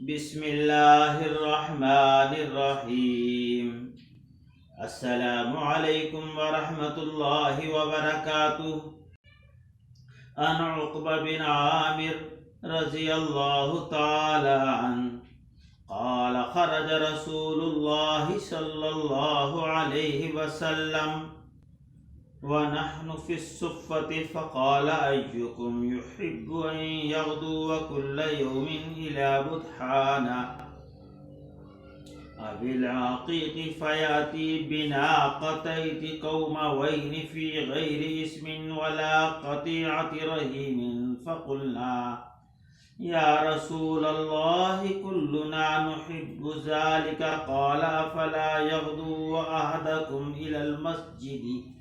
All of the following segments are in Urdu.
بسم اللہ الرحمن الرحیم۔ السلام علیکم ورحمۃ اللہ وبرکاتہ۔ عن عقبہ بن عامر رضی اللہ تعالی عنہ قال خرج رسول اللہ صلی اللہ علیہ وسلم ونحن في الصفة فقال أيكم يحب أن يغدو كل يوم إلى بطحانا أو العقيق فيأتي بناقتين قومين في غير اسم ولا قطيعة رحم فقلنا يا رسول الله كلنا نحب ذلك قال أفلا يغدو أحدكم إلى المسجد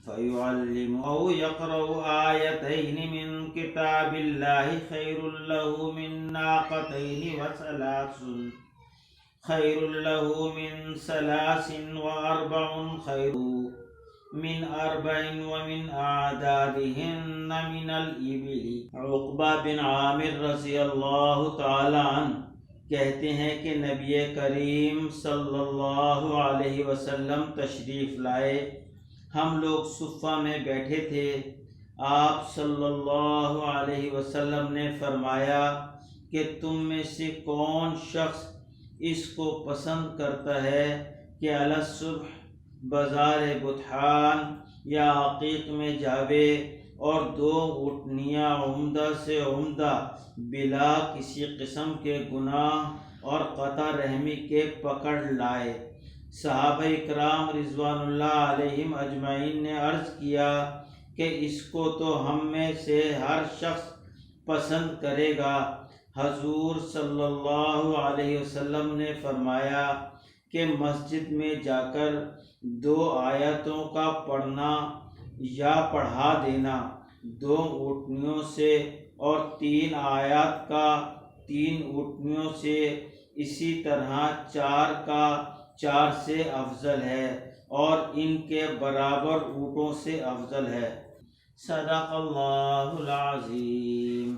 فيعلم أو يقرأ آيتين من كتاب الله خير له من ناقتين وثلاث خير له من ثلاث وأربع خير من أربع ومن أعدادهن من الإبل۔ عقبہ بن عامر رضی اللہ تعالی عنہ کہتے ہیں کہ نبی کریم صلی اللہ علیہ وسلم تشریف لائے۔ ہم لوگ صفہ میں بیٹھے تھے۔ آپ صلی اللہ علیہ وسلم نے فرمایا کہ تم میں سے کون شخص اس کو پسند کرتا ہے کہ علی الصبح بازار بطحان یا عقیق میں جاوے اور 2 اونٹنیاں عمدہ سے عمدہ بلا کسی قسم کے گناہ اور قطع رحمی کے پکڑ لائے۔ صحابہ اکرام رضوان اللہ علیہم اجمعین نے عرض کیا کہ اس کو تو ہم میں سے ہر شخص پسند کرے گا۔ حضور صلی اللہ علیہ وسلم نے فرمایا کہ مسجد میں جا کر 2 آیتوں کا پڑھنا یا پڑھا دینا 2 اونٹنیوں سے اور 3 آیات کا 3 اونٹنیوں سے، اسی طرح 4 کا 4 سے افضل ہے اور ان کے برابر اونٹوں سے افضل ہے۔ صدق اللہ العظیم۔